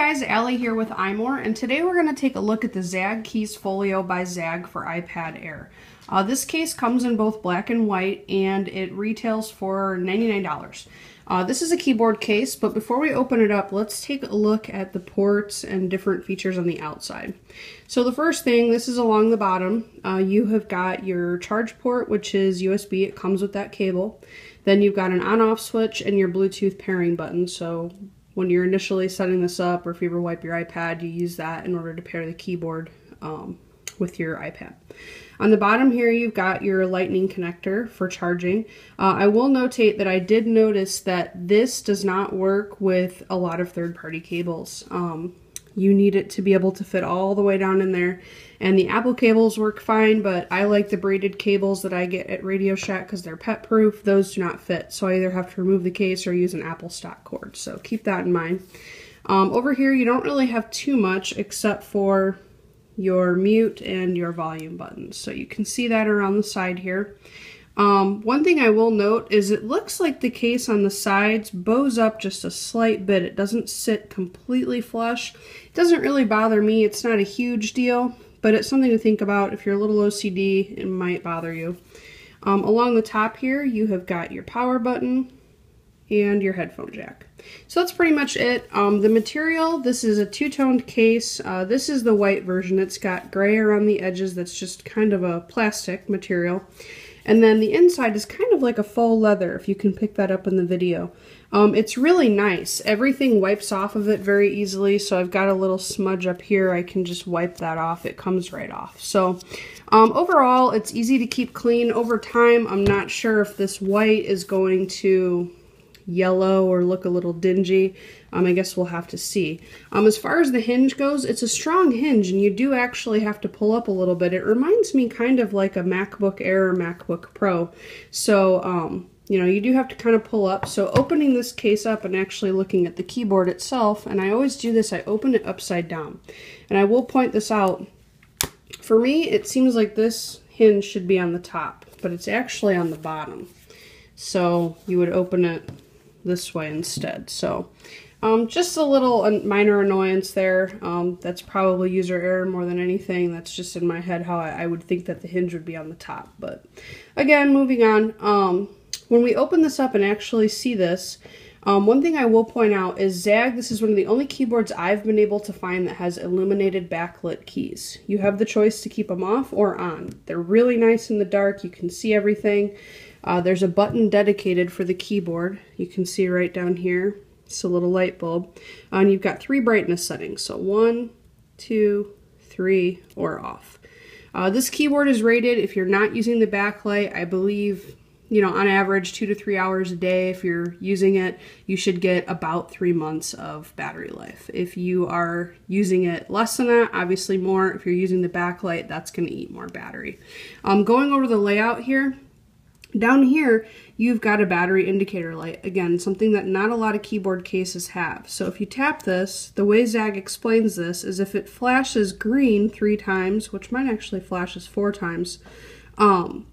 guys, Allie here with iMore, and today we're going to take a look at the Zagg Keys Folio by Zagg for iPad Air. This case comes in both black and white, and it retails for $99. This is a keyboard case, but before we open it up, let's take a look at the ports and different features on the outside. So the first thing, this is along the bottom. You have got your charge port, which is USB. It comes with that cable. Then you've got an on-off switch and your Bluetooth pairing button. So when you're initially setting this up, or if you ever wipe your iPad, you use that in order to pair the keyboard with your iPad. On the bottom here, you've got your lightning connector for charging. I will notate that I did notice that this does not work with a lot of third-party cables. You need it to be able to fit all the way down in there. And the Apple cables work fine, but I like the braided cables that I get at Radio Shack because they're pet-proof. Those do not fit, so I either have to remove the case or use an Apple stock cord. So keep that in mind. Over here, you don't really have too much except for your mute and your volume buttons. So you can see that around the side here. One thing I will note is it looks like the case on the sides bows up just a slight bit. It doesn't sit completely flush. It doesn't really bother me. It's not a huge deal, but it's something to think about. If you're a little OCD, it might bother you. Along the top here, you have got your power button and your headphone jack. So that's pretty much it. The material, this is a two-toned case. This is the white version. It's got gray around the edges. That's just kind of a plastic material. And then the inside is kind of like a faux leather, if you can pick that up in the video. It's really nice. Everything wipes off of it very easily, so I've got a little smudge up here. I can just wipe that off. It comes right off. So overall, it's easy to keep clean. Over time, I'm not sure if this white is going to yellow or look a little dingy. I guess we'll have to see. As far as the hinge goes, it's a strong hinge, and you do actually have to pull up a little bit. It reminds me kind of like a MacBook Air or MacBook Pro. So, you know, you do have to kind of pull up. So opening this case up and actually looking at the keyboard itself, and I always do this, I open it upside down. And I will point this out. For me, it seems like this hinge should be on the top, but it's actually on the bottom. So you would open it this way instead. So just a little minor annoyance there. That's probably user error more than anything. That's just in my head how I would think that the hinge would be on the top. But again, moving on. When we open this up and actually see this, one thing I will point out is Zagg, this is one of the only keyboards I've been able to find that has illuminated backlit keys. You have the choice to keep them off or on. They're really nice in the dark. You can see everything. There's a button dedicated for the keyboard. You can see right down here. It's a little light bulb. And you've got 3 brightness settings. So 1, 2, 3, or off. This keyboard is rated, if you're not using the backlight, I believe, you know, on average 2 to 3 hours a day. If you're using it, you should get about 3 months of battery life. If you are using it less than that, obviously more. If you're using the backlight, that's going to eat more battery. Going over the layout here, down here, you've got a battery indicator light. Again, something that not a lot of keyboard cases have. So if you tap this, the way Zagg explains this is if it flashes green 3 times, which mine actually flashes 4 times,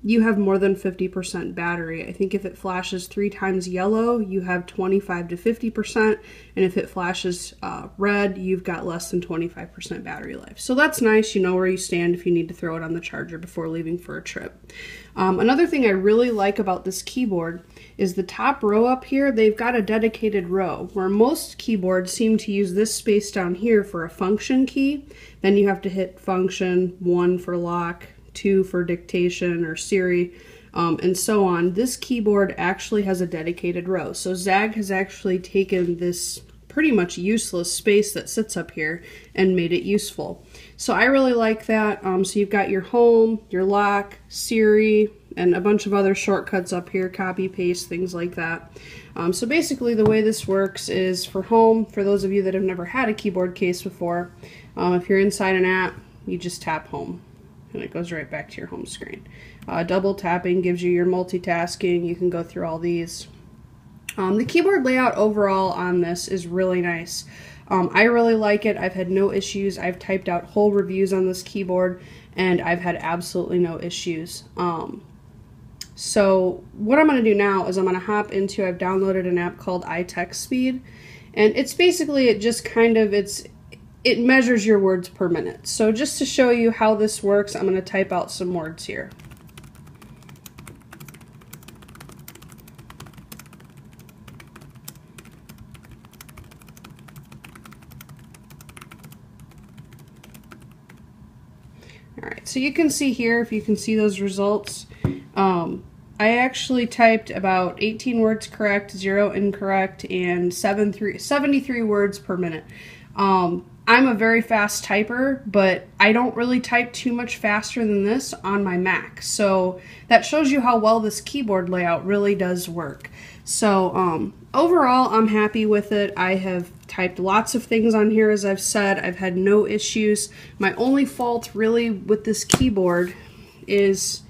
you have more than 50% battery. I think if it flashes 3 times yellow, you have 25 to 50%, and if it flashes red, you've got less than 25% battery life. So that's nice. You know where you stand if you need to throw it on the charger before leaving for a trip. Another thing I really like about this keyboard is the top row up here. They've got a dedicated row, where most keyboards seem to use this space down here for a function key. Then you have to hit function, 1 for lock, 2 for dictation or Siri, and so on. This keyboard actually has a dedicated row. So Zagg has actually taken this pretty much useless space that sits up here and made it useful. So I really like that. So you've got your home, your lock, Siri, and a bunch of other shortcuts up here, copy, paste, things like that. So basically the way this works is for home, for those of you that have never had a keyboard case before, if you're inside an app, you just tap home, and it goes right back to your home screen. Double tapping gives you your multitasking. You can go through all these. The keyboard layout overall on this is really nice. I really like it. I've had no issues. I've typed out whole reviews on this keyboard, and I've had absolutely no issues. So what I'm going to do now is I'm going to hop into, I've downloaded an app called iText Speed, And it's basically, it just kind of, it measures your words per minute. So just to show you how this works, I'm going to type out some words here. Alright, so you can see here, if you can see those results, I actually typed about 18 words correct, 0 incorrect, and 73 words per minute. I'm a very fast typer, but I don't really type too much faster than this on my Mac. So that shows you how well this keyboard layout really does work. So overall, I'm happy with it. I have typed lots of things on here, as I've said. I've had no issues. My only fault really with this keyboard is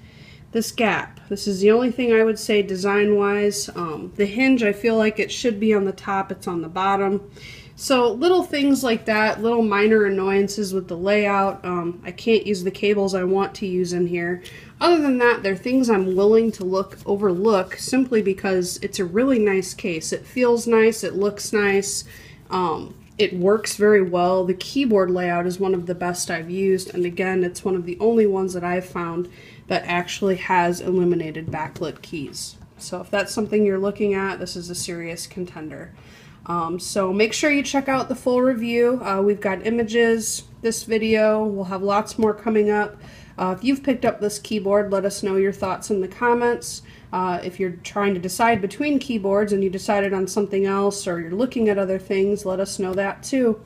this gap. This is the only thing I would say design-wise. The hinge, I feel like it should be on the top. It's on the bottom. So little things like that, little minor annoyances with the layout. I can't use the cables I want to use in here. Other than that, they're things I'm willing to overlook simply because it's a really nice case. It feels nice, it looks nice, it works very well. The keyboard layout is one of the best I've used, and again, it's one of the only ones that I've found that actually has illuminated backlit keys. So if that's something you're looking at, this is a serious contender. So make sure you check out the full review. We've got images, this video, we'll have lots more coming up. If you've picked up this keyboard, let us know your thoughts in the comments. If you're trying to decide between keyboards and you decided on something else, or you're looking at other things, let us know that too.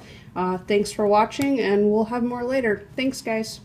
Thanks for watching, and we'll have more later. Thanks, guys.